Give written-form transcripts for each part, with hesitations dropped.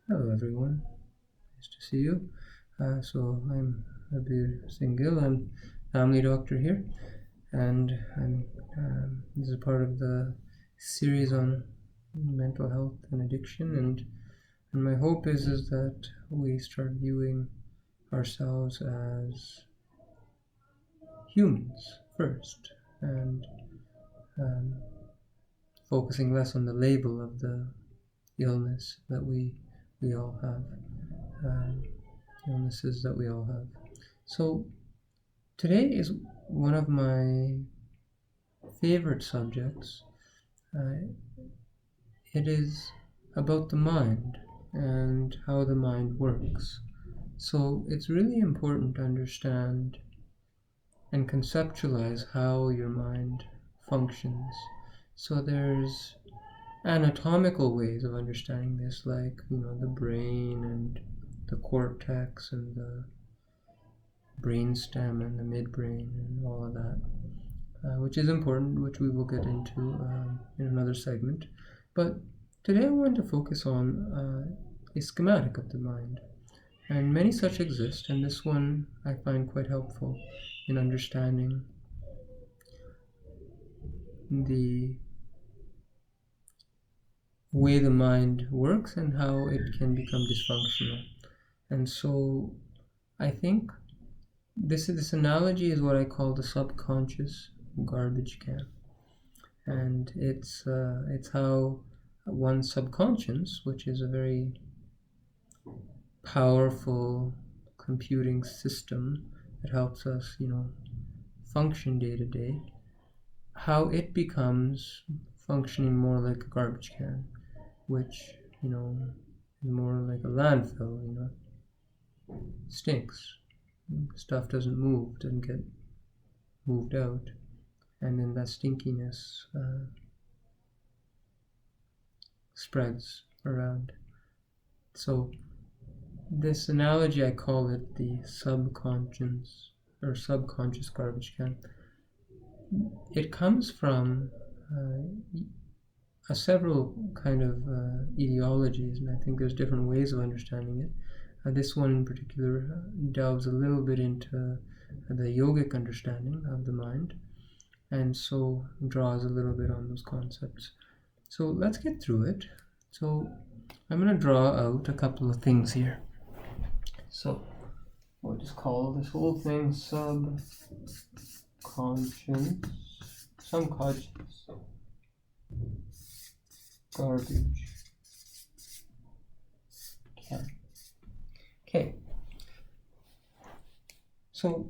Hello everyone, nice to see you. I'm Abir Singhil, I'm family doctor here, and this is part of the series on mental health and addiction. And my hope is that we start viewing ourselves as humans first, and um, focusing less on the label of the illness that we all have. Um, Illnesses that we all have. So today is one of my favorite subjects. Uh, it is about the mind and how the mind works. So it's really important to understand and conceptualize how your mind functions. So there's anatomical ways of understanding this, like the brain and the cortex and the brainstem and the midbrain and all of that, which is important, which we will get into in another segment. But today I want to focus on a schematic of the mind, and many such exist, and this one I find quite helpful in understanding the way the mind works and how it can become dysfunctional. And so I think this analogy is what I call the subconscious garbage can, and it's how one's subconscious, which is a very powerful computing system that helps us, function day to day, how it becomes functioning more like a garbage can, which is more like a landfill. Stinks. Stuff doesn't move, doesn't get moved out, and then that stinkiness spreads around. So this analogy, I call it the subconscious garbage can. It comes from several kind of ideologies, and I think there's different ways of understanding it. This one in particular delves a little bit into the yogic understanding of the mind, and so draws a little bit on those concepts. So let's get through it. So I'm going to draw out a couple of things here. So we'll just call this whole thing subconscious garbage can. Okay. So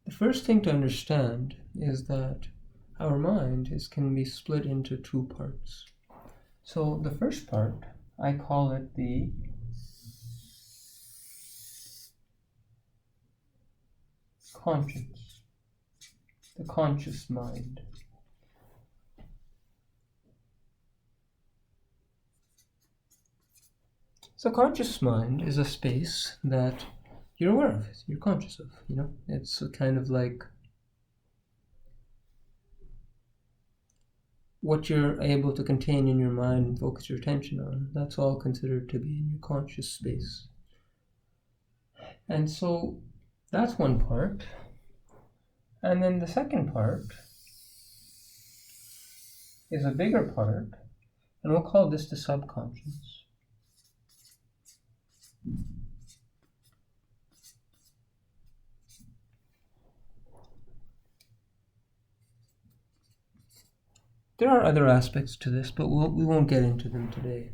the first thing to understand is that our mind can be split into two parts. So the first part, I call it the conscious mind. So conscious mind is a space that you're aware of, you're conscious of, It's kind of like what you're able to contain in your mind and focus your attention on. That's all considered to be in your conscious space. And so that's one part. And then the second part is a bigger part, and we'll call this the subconscious. There are other aspects to this, but we won't get into them today.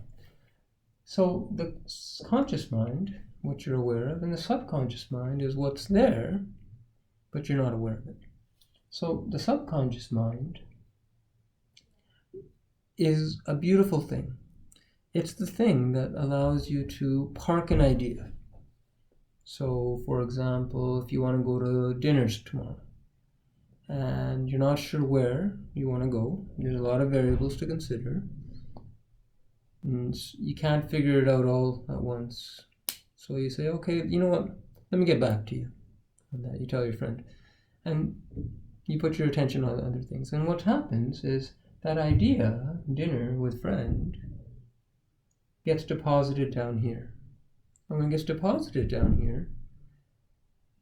So the conscious mind, which you're aware of, and the subconscious mind is what's there, but you're not aware of it. So the subconscious mind is a beautiful thing. It's the thing that allows you to park an idea. So, for example, if you want to go to dinners tomorrow, and you're not sure where you want to go, there's a lot of variables to consider, and you can't figure it out all at once. So you say, okay, you know what, let me get back to you. And that you tell your friend, and you put your attention on other things. And what happens is that idea, dinner with friend, gets deposited down here. And when it gets deposited down here,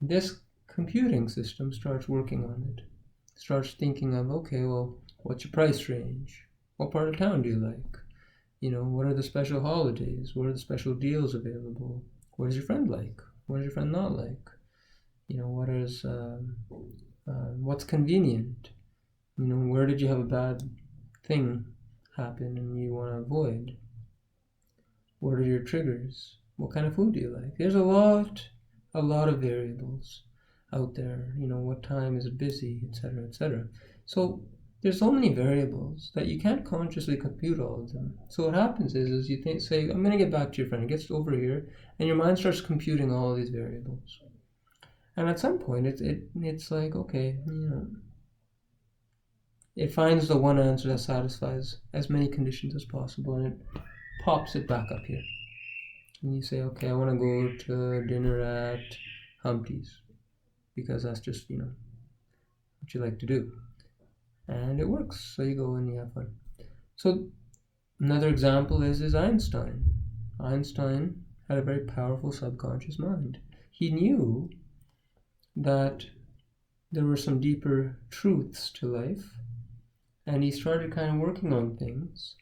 this computing system starts working on it. Starts thinking of, okay, well, what's your price range? What part of town do you like? What are the special holidays? What are the special deals available? What is your friend like? What does your friend not like? What's convenient? Where did you have a bad thing happen and you want to avoid? What are your triggers? What kind of food do you like? There's a lot of variables out there. What time is it busy, etc., etc. So there's so many variables that you can't consciously compute all of them. So what happens is you say, I'm going to get back to your friend. It gets over here, and your mind starts computing all of these variables. And at some point, it's like, okay, it finds the one answer that satisfies as many conditions as possible, and it pops it back up here. And you say, okay, I want to go to dinner at Humpty's, because that's just, what you like to do. And it works, so you go and you have fun. So another example is Einstein. Einstein had a very powerful subconscious mind. He knew that there were some deeper truths to life, and he started kind of working on things.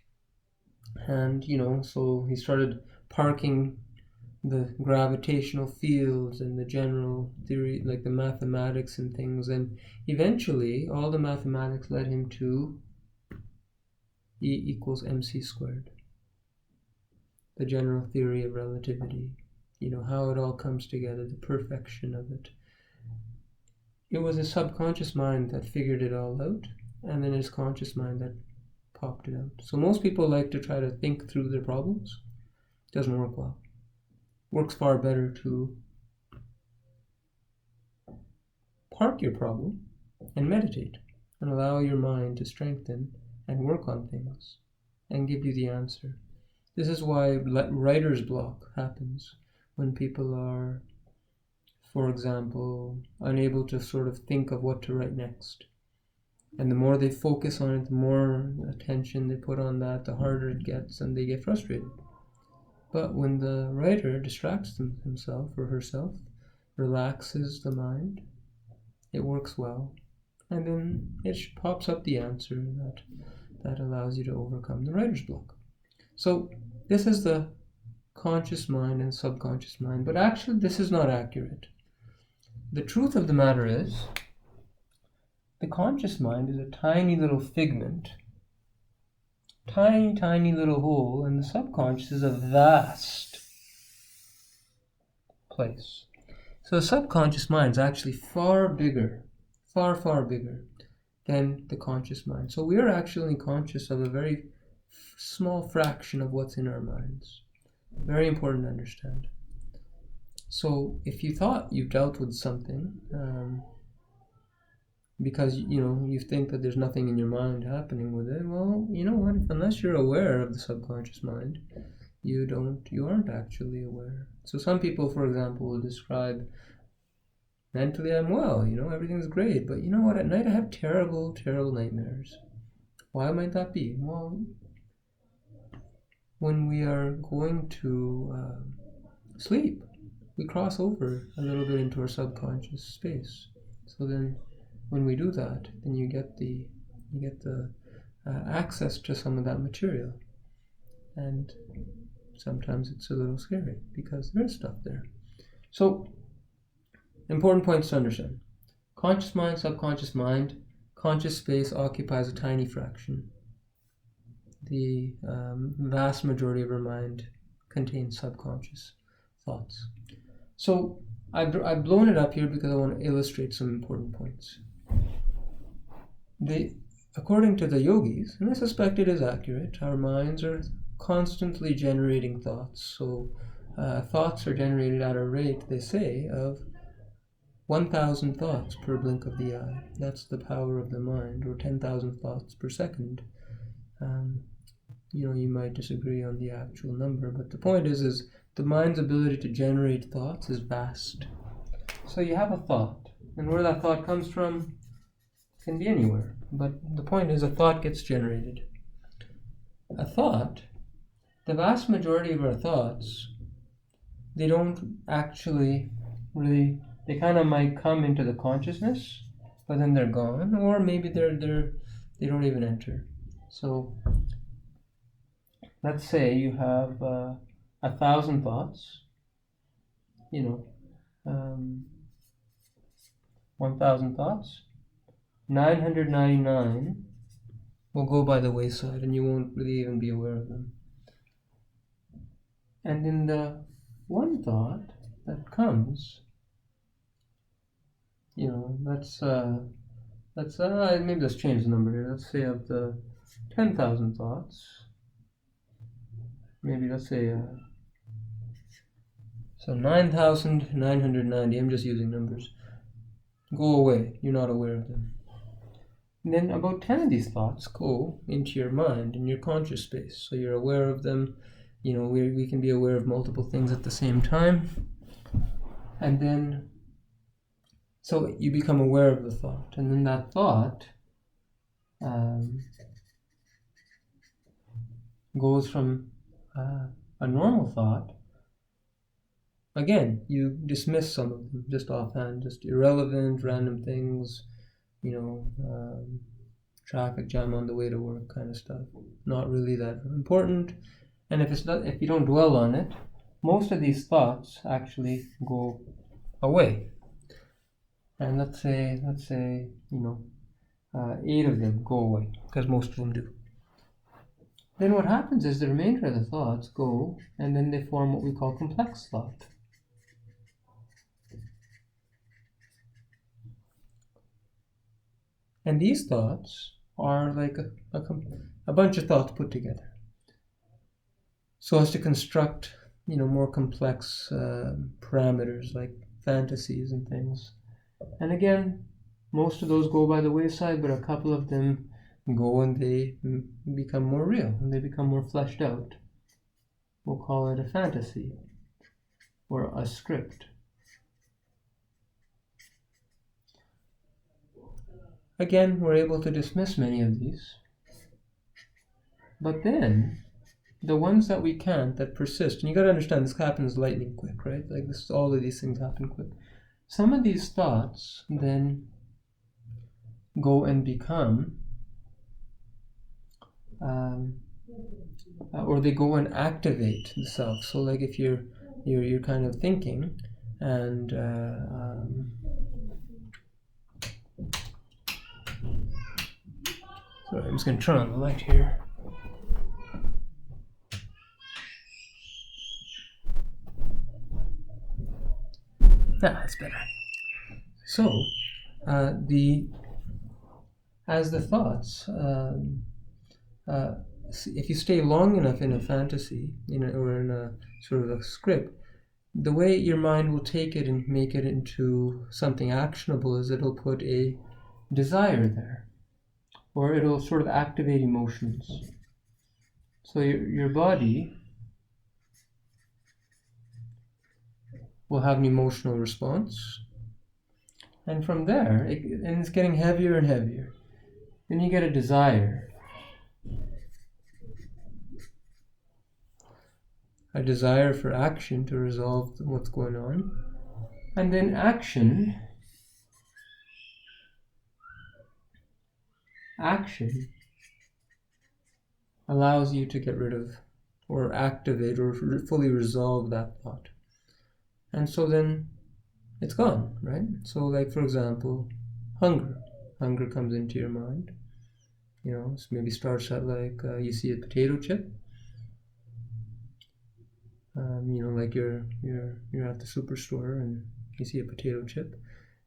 And, so he started parking the gravitational fields and the general theory, like the mathematics and things, and eventually all the mathematics led him to E equals mc squared, the general theory of relativity, how it all comes together, the perfection of it. It was his subconscious mind that figured it all out, and then his conscious mind that popped it out. So most people like to try to think through their problems. It doesn't work well. Works far better to park your problem and meditate and allow your mind to strengthen and work on things and give you the answer. This is why writer's block happens when people are, for example, unable to sort of think of what to write next. And the more they focus on it, the more attention they put on that, the harder it gets, and they get frustrated. But when the writer distracts himself or herself, relaxes the mind, it works well. And then it pops up the answer that allows you to overcome the writer's block. So this is the conscious mind and subconscious mind, but actually this is not accurate. The truth of the matter is, the conscious mind is a tiny little figment, tiny little hole, and the subconscious is a vast place. So the subconscious mind is actually far bigger, far bigger than the conscious mind. So we are actually conscious of a very small fraction of what's in our minds. Very important to understand. So if you thought you've dealt with something, because you think that there's nothing in your mind happening with it, well, you know what, unless you're aware of the subconscious mind, you aren't actually aware. So some people, for example, will describe, mentally I'm well, everything's great, but you know what, at night I have terrible nightmares. Why might that be? Well, when we are going to sleep, we cross over a little bit into our subconscious space. So then when we do that, then you get the access to some of that material. And sometimes it's a little scary because there's stuff there. So, important points to understand. Conscious mind, subconscious mind, conscious space occupies a tiny fraction. The vast majority of our mind contains subconscious thoughts. So I've blown it up here because I want to illustrate some important points. According to the yogis, and I suspect it is accurate, our minds are constantly generating thoughts. So thoughts are generated at a rate, they say, of 1,000 thoughts per blink of the eye. That's the power of the mind, or 10,000 thoughts per second. You might disagree on the actual number, but the point is the mind's ability to generate thoughts is vast. So you have a thought, and where that thought comes from can be anywhere. But the point is a thought gets generated. A thought the vast majority of our thoughts, they don't actually really, they kind of might come into the consciousness, but then they're gone, or maybe they don't even enter. So let's say you have 1,000 thoughts, 1,000 thoughts, 999 will go by the wayside and you won't really even be aware of them. And in the one thought that comes, maybe let's change the number here. Let's say of the 10,000 thoughts, maybe let's say so 9,990. I'm just using numbers. Go away. You're not aware of them. And then about 10 of these thoughts go into your mind, in your conscious space. So you're aware of them. We can be aware of multiple things at the same time. And then, so you become aware of the thought. And then that thought goes from a normal thought. Again, you dismiss some of them just offhand, just irrelevant, random things, traffic jam on the way to work kind of stuff. Not really that important. And if you don't dwell on it, most of these thoughts actually go away. And let's say 8 of them go away, because most of them do. Then what happens is the remainder of the thoughts go, and then they form what we call complex thought. And these thoughts are like a bunch of thoughts put together, so as to construct, more complex parameters like fantasies and things. And again, most of those go by the wayside, but a couple of them go and they become more real and they become more fleshed out. We'll call it a fantasy or a script. Again, we're able to dismiss many of these, but then the ones that we can't, that persist, and you got to understand this happens lightning quick, right? Like all of these things happen quick. Some of these thoughts then go and become, or they go and activate the self. So, like if you're kind of thinking, and sorry, I'm just going to turn on the light here. That's better. So, as the thoughts, if you stay long enough in a fantasy, or in a sort of a script, the way your mind will take it and make it into something actionable is it'll put a desire there, or it'll sort of activate emotions. So your body will have an emotional response, and from there, and it's getting heavier and heavier. Then you get a desire. A desire for action to resolve what's going on. And then action allows you to get rid of or activate or fully resolve that thought. And so then it's gone, right? So like, for example, hunger. Hunger comes into your mind. Maybe starts at like you see a potato chip. Like you're at the superstore and you see a potato chip,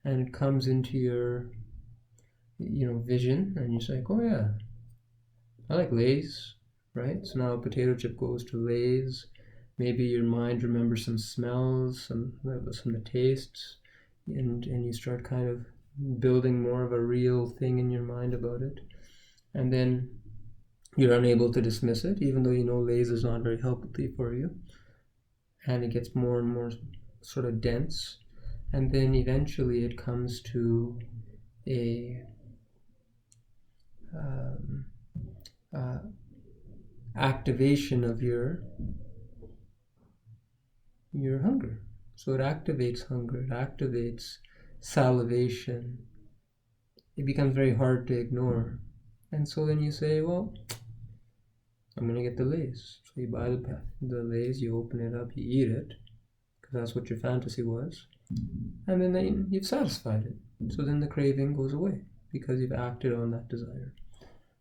and it comes into your vision, and you're like, oh yeah, I like Lay's, right? So now a potato chip goes to Lay's. Maybe your mind remembers some smells, some of the tastes, and you start kind of building more of a real thing in your mind about it. And then you're unable to dismiss it, even though Lay's is not very healthy for you. And it gets more and more sort of dense. And then eventually it comes to activation of your hunger. So it activates hunger, it activates salivation. It becomes very hard to ignore. And so then you say, well, I'm going to get the Lay's. So you buy the Lay's, you open it up, you eat it, because that's what your fantasy was. And then you've satisfied it. So then the craving goes away, because you've acted on that desire.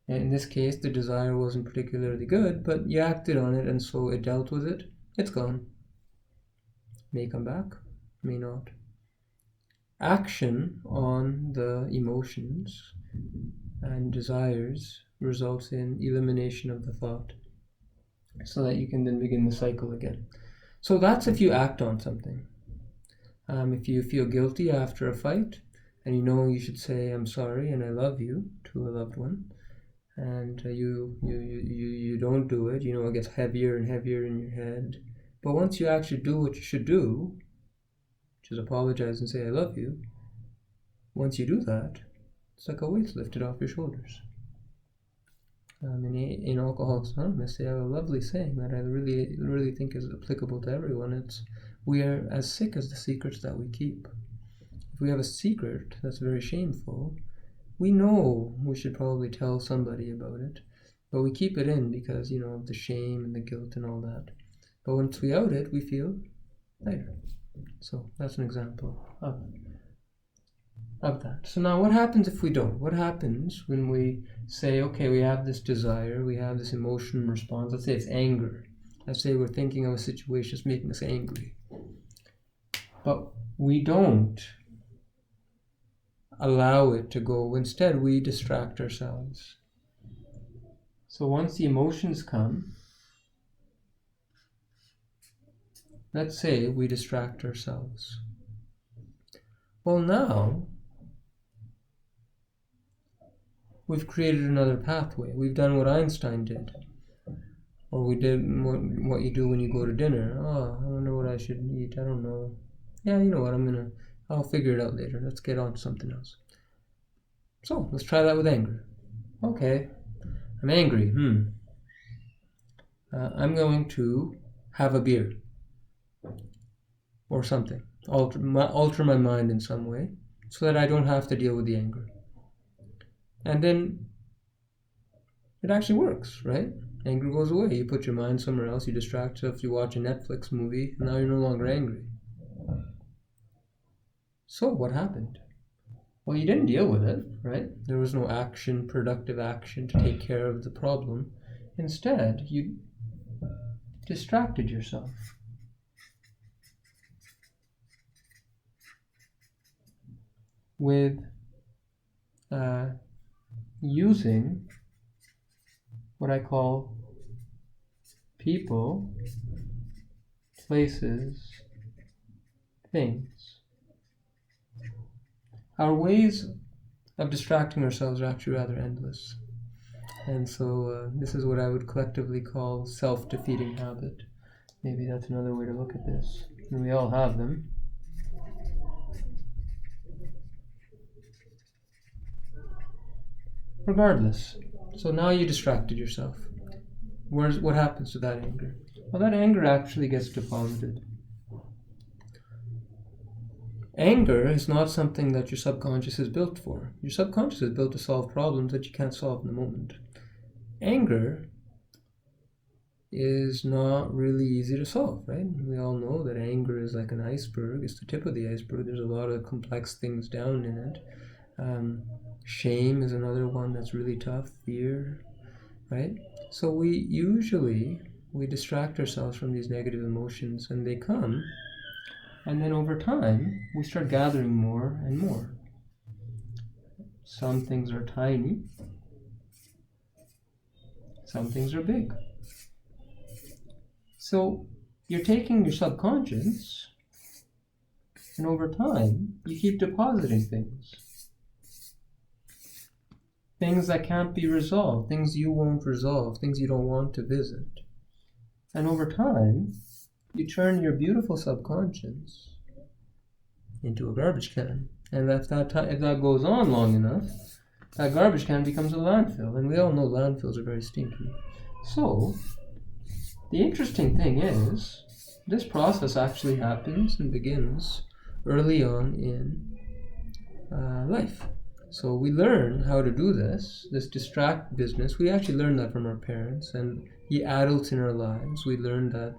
And in this case, the desire wasn't particularly good, but you acted on it, and so it dealt with it. It's gone. May come back, may not. Action on the emotions and desires results in elimination of the thought, so that you can then begin the cycle again. So that's if you act on something. If you feel guilty after a fight, and you know you should say, I'm sorry and I love you to a loved one, and you don't do it, you know it gets heavier and heavier in your head. But once you actually do what you should do, which is apologize and say I love you, once you do that, it's like a weight's lifted off your shoulders. In Alcoholics Anonymous, they have a lovely saying that I really think is applicable to everyone. It's, we are as sick as the secrets that we keep. If we have a secret that's very shameful, we know we should probably tell somebody about it, but we keep it in because, you know, of the shame and the guilt and all that. But once we out it, we feel lighter. So that's an example of that. So now what happens if we don't? What happens when we say, okay, we have this desire, we have this emotion response, let's say it's anger. Let's say we're thinking of a situation that's making us angry. But we don't allow it to go. Instead, we distract ourselves. So once the emotions come, let's say we distract ourselves. Well, now we've created another pathway. We've done what Einstein did. Or we did what you do when you go to dinner. Oh, I wonder what I should eat. I don't know. Yeah, you know what, I'll figure it out later. Let's get on to something else. So, let's try that with anger. Okay, I'm angry. I'm going to have a beer. Or something. Alter my mind in some way, so that I don't have to deal with the anger. And then it actually works, right? Anger goes away. You put your mind somewhere else, you distract yourself, you watch a Netflix movie, and now you're no longer angry. So what happened? Well, you didn't deal with it, right? There was no action, productive action to take care of the problem. Instead, you distracted yourself. With using what I call people, places, things. Our ways of distracting ourselves are actually rather endless. And so this is what I would collectively call self-defeating habit. Maybe that's another way to look at this. And we all have them. Regardless. So now you distracted yourself. What happens to that anger? Well, that anger actually gets deposited. Anger is not something that your subconscious is built for. Your subconscious is built to solve problems that you can't solve in the moment. Anger is not really easy to solve, right? We all know that anger is like an iceberg. It's the tip of the iceberg. There's a lot of complex things down in it. Shame is another one that's really tough. Fear, right? So we distract ourselves from these negative emotions, and they come, and then over time we start gathering more and more. Some things are tiny, some things are big. So you're taking your subconscious, and over time you keep depositing things that can't be resolved, things you won't resolve, things you don't want to visit. And over time, you turn your beautiful subconscious into a garbage can. And if that goes on long enough, that garbage can becomes a landfill. And we all know landfills are very stinky. So, the interesting thing is, this process actually happens and begins early on in life. So we learn how to do this distract business. We actually learn that from our parents and the adults in our lives. We learn that,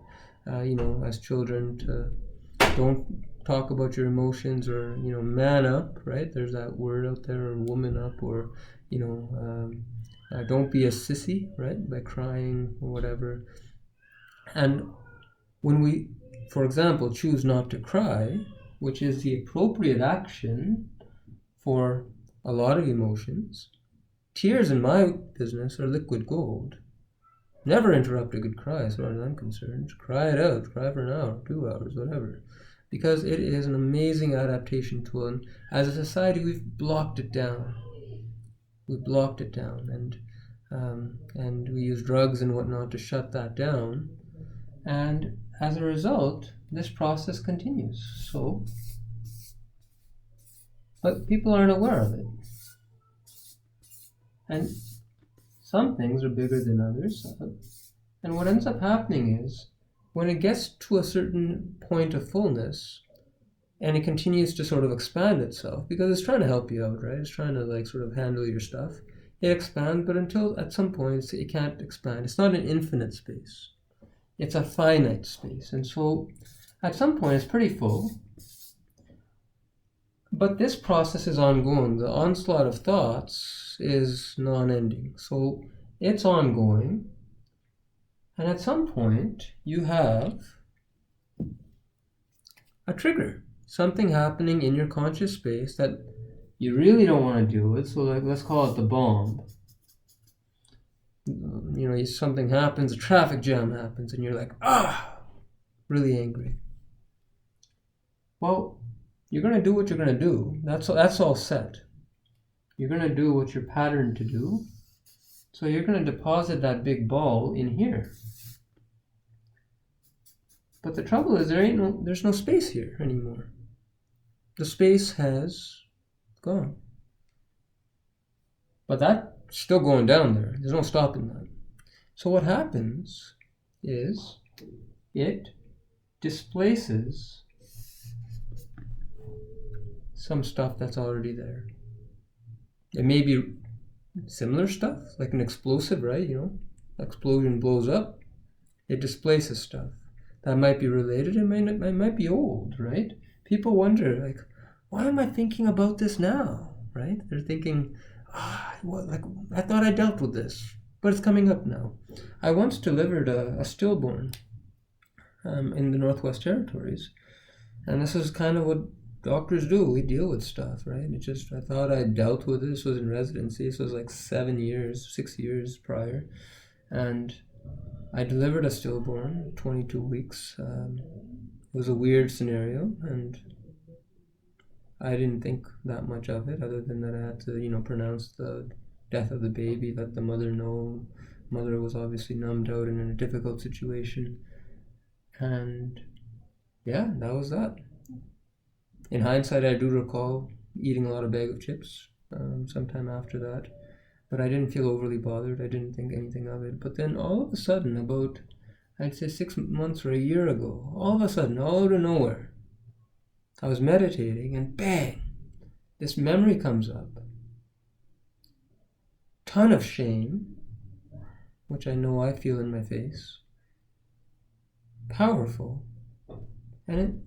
as children, to don't talk about your emotions, or man up, right? There's that word out there, or woman up, or don't be a sissy, right? By crying or whatever. And when we, for example, choose not to cry, which is the appropriate action for a lot of emotions, tears in my business are liquid gold. Never interrupt a good cry, as far as I'm concerned. Cry it out. Cry for an hour, 2 hours, whatever. Because it is an amazing adaptation tool. And as a society, we've blocked it down. We've blocked it down. And we use drugs and whatnot to shut that down. And as a result, this process continues. But people aren't aware of it. And some things are bigger than others. And what ends up happening is, when it gets to a certain point of fullness, and it continues to sort of expand itself, because it's trying to help you out, right? It's trying to sort of handle your stuff. It expands, but until at some point it can't expand. It's not an infinite space. It's a finite space. And so at some point it's pretty full. But this process is ongoing. The onslaught of thoughts is non-ending. So it's ongoing. And at some point, you have a trigger. Something happening in your conscious space that you really don't want to deal with. So let's call it the bomb. Something happens, a traffic jam happens, and you're like, really angry. Well, you're going to do what you're going to do. That's all set. You're going to do what you're patterned to do. So you're going to deposit that big ball in here. But the trouble is, there's no space here anymore. The space has gone. But that's still going down there. There's no stopping that. So what happens is it displaces some stuff that's already there. It may be similar stuff, like an explosive, right? Explosion blows up. It displaces stuff that might be related. It might be old, right? People wonder, why am I thinking about this now, right? They're thinking, I thought I dealt with this, but it's coming up now. I once delivered a stillborn in the Northwest Territories, and this is kind of what doctors do. We deal with stuff, right? I thought I dealt with it. This was in residency, so it was 6 years prior, and I delivered a stillborn, 22 weeks. It was a weird scenario, and I didn't think that much of it, other than that I had to, pronounce the death of the baby, let the mother know. Mother was obviously numbed out and in a difficult situation. And yeah, that was that. In hindsight, I do recall eating a lot of bag of chips sometime after that. But I didn't feel overly bothered. I didn't think anything of it. But then all of a sudden, about, I'd say 6 months or a year ago, all of a sudden, all out of nowhere, I was meditating and bang, this memory comes up. Ton of shame, which I know I feel in my face. Powerful. And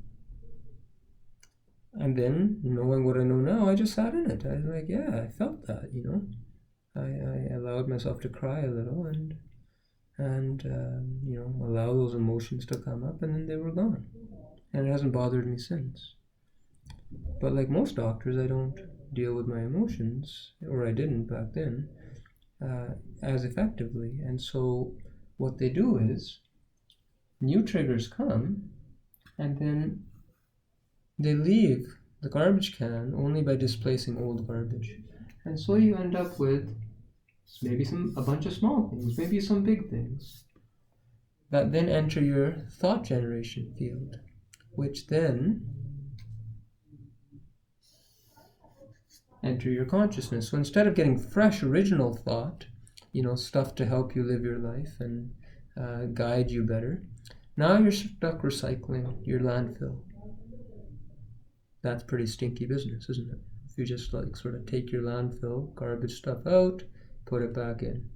then, knowing what I know now, I just sat in it. I was yeah, I felt that, I allowed myself to cry a little and allow those emotions to come up, and then they were gone. And it hasn't bothered me since. But like most doctors, I don't deal with my emotions, or I didn't back then, as effectively. And so what they do is, new triggers come, and then they leave the garbage can only by displacing old garbage. And so you end up with maybe a bunch of small things, maybe some big things, that then enter your thought generation field, which then enter your consciousness. So instead of getting fresh, original thought, stuff to help you live your life and guide you better. Now you're stuck recycling your landfill. That's pretty stinky business, isn't it? If you just sort of take your landfill, garbage stuff out, put it back in.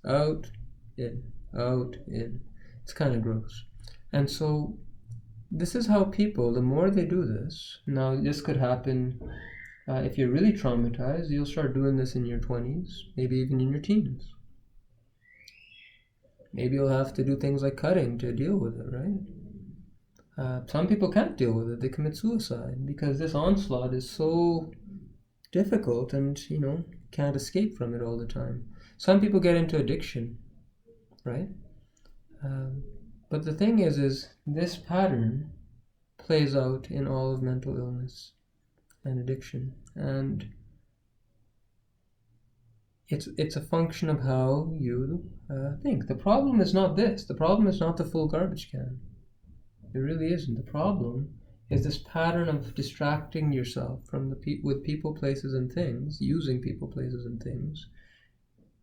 Out, in, out, in. It's kind of gross. And so this is how people, the more they do this, now this could happen if you're really traumatized, you'll start doing this in your 20s, maybe even in your teens. Maybe you'll have to do things like cutting to deal with it, right? Some people can't deal with it. They commit suicide because this onslaught is so difficult and, can't escape from it all the time. Some people get into addiction, right? But the thing is this pattern plays out in all of mental illness and addiction, and it's a function of how you think. The problem is not this. The problem is not the full garbage can. It really isn't. The problem is this pattern of distracting yourself from with people, places, and things, using people, places, and things,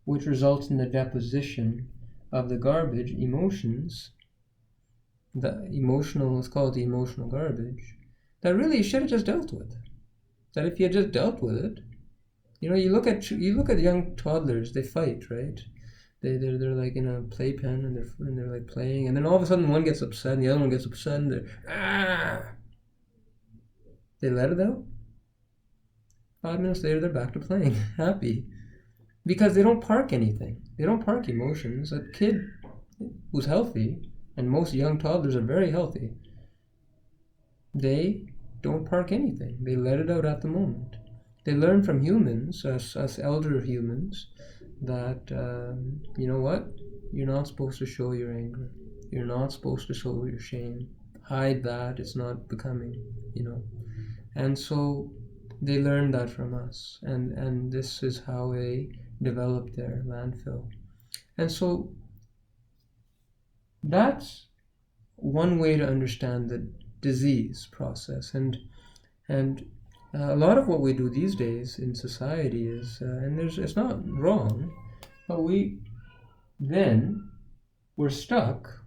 which results in the deposition of the garbage, emotions. It's called the emotional garbage, that really you should have just dealt with. That if you had just dealt with it, you look at young toddlers, they fight, right? They're like in a playpen and they're like playing, and then all of a sudden one gets upset and the other one gets upset and they let it out. 5 minutes later they're back to playing, happy, because they don't park anything. They don't park emotions. A kid who's healthy, and most young toddlers are very healthy, they don't park anything. They let it out at the moment. They learn from humans, us elder humans, that, you know what? You're not supposed to show your anger. You're not supposed to show your shame. Hide that. It's not becoming, And so they learn that from us. And this is how they develop their landfill. And so that's one way to understand the disease process. And a lot of what we do these days in society is, it's not wrong, but we're stuck.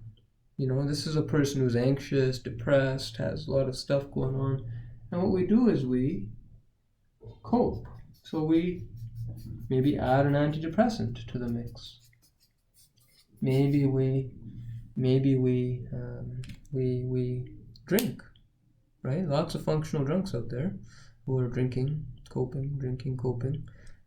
This is a person who's anxious, depressed, has a lot of stuff going on. And what we do is we cope. So we maybe add an antidepressant to the mix. Maybe we drink, right? Lots of functional drunks out there who are drinking, coping,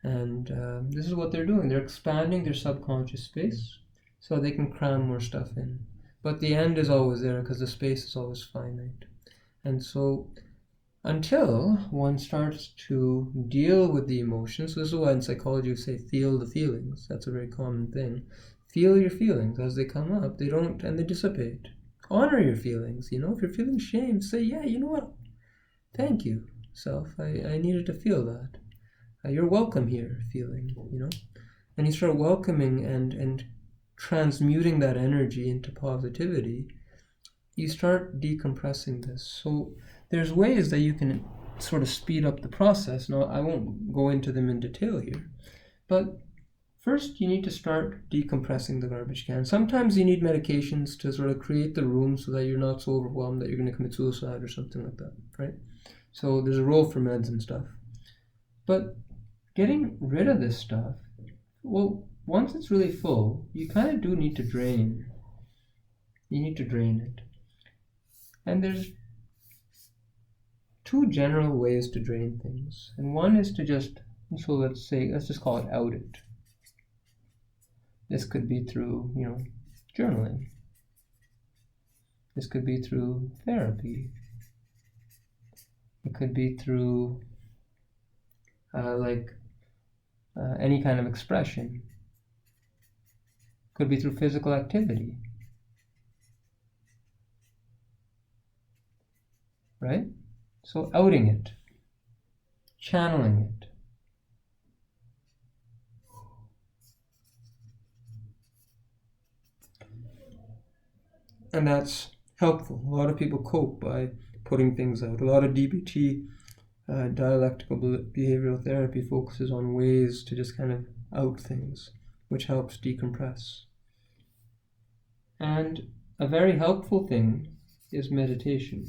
and this is what they're doing. They're expanding their subconscious space so they can cram more stuff in. But the end is always there because the space is always finite. And so until one starts to deal with the emotions, this is why in psychology we say feel the feelings. That's a very common thing. Feel your feelings as they come up. They dissipate. Honor your feelings. If you're feeling shame, say, yeah, you know what? Thank you, self. I needed to feel that. You're welcome here, feeling, And you start welcoming and transmuting that energy into positivity. You start decompressing this. So there's ways that you can sort of speed up the process. Now, I won't go into them in detail here, but first, you need to start decompressing the garbage can. Sometimes you need medications to sort of create the room so that you're not so overwhelmed that you're going to commit suicide or something like that, right? So there's a role for meds and stuff. But getting rid of this stuff, well, once it's really full, you kind of do need to drain. You need to drain it. And there's two general ways to drain things. And one is to let's just call it out it. This could be through, journaling. This could be through therapy. It could be through, any kind of expression. It could be through physical activity. Right? So outing it, channeling it. And that's helpful. A lot of people cope by putting things out. A lot of DBT, dialectical behavioral therapy, focuses on ways to just kind of out things. which helps decompress. And a very helpful thing is meditation.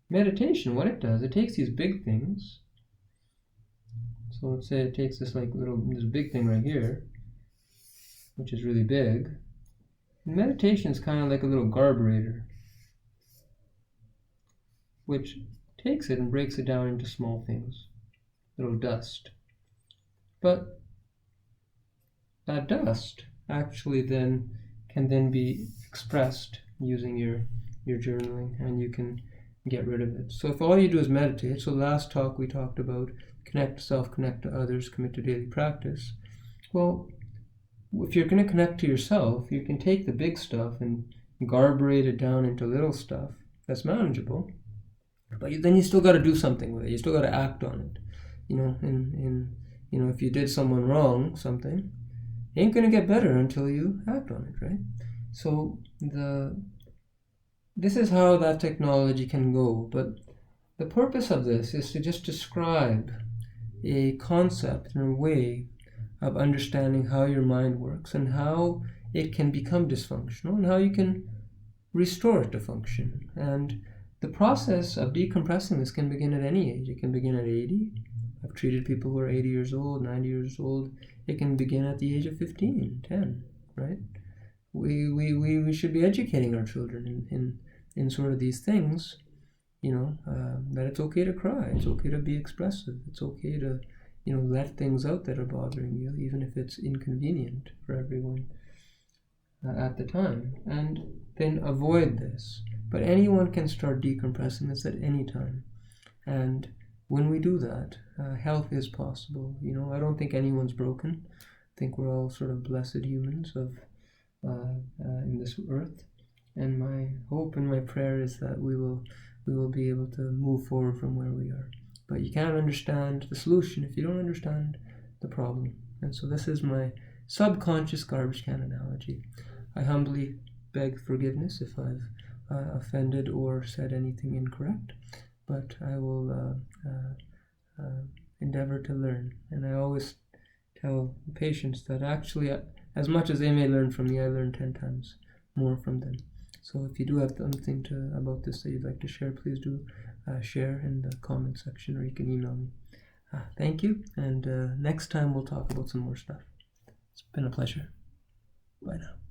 Meditation, what it does, it takes these big things. So let's say it takes this big thing right here, which is really big. Meditation is kind of like a little carburetor, which takes it and breaks it down into small things, little dust. But that dust actually can then be expressed using your journaling, and you can get rid of it. So if all you do is meditate, so last talk we talked about connect to self, connect to others, commit to daily practice. Well, if you're going to connect to yourself, you can take the big stuff and carburate it down into little stuff that's manageable, but then you still got to do something with it. You still got to act on it. If you did someone wrong something, it ain't going to get better until you act on it, right? So this is how that technology can go, but the purpose of this is to just describe a concept and a way of understanding how your mind works and how it can become dysfunctional and how you can restore it to function. And the process of decompressing this can begin at any age. It can begin at 80. I've treated people who are 80 years old, 90 years old. It can begin at the age of 15, 10, right? We should be educating our children in sort of these things, that it's okay to cry, it's okay to be expressive, it's okay to, let things out that are bothering you, even if it's inconvenient for everyone at the time, and then avoid this. But anyone can start decompressing this at any time, and when we do that, health is possible. I don't think anyone's broken. I think we're all sort of blessed humans in this earth, and my hope and my prayer is that we will be able to move forward from where we are. But you can't understand the solution if you don't understand the problem. And so this is my subconscious garbage can analogy. I humbly beg forgiveness if I've offended or said anything incorrect, but I will endeavor to learn. And I always tell patients that actually, as much as they may learn from me, I learn 10 times more from them. So if you do have something about this that you'd like to share, please do share in the comment section, or you can email me. Thank you, and next time we'll talk about some more stuff. It's been a pleasure. Bye now.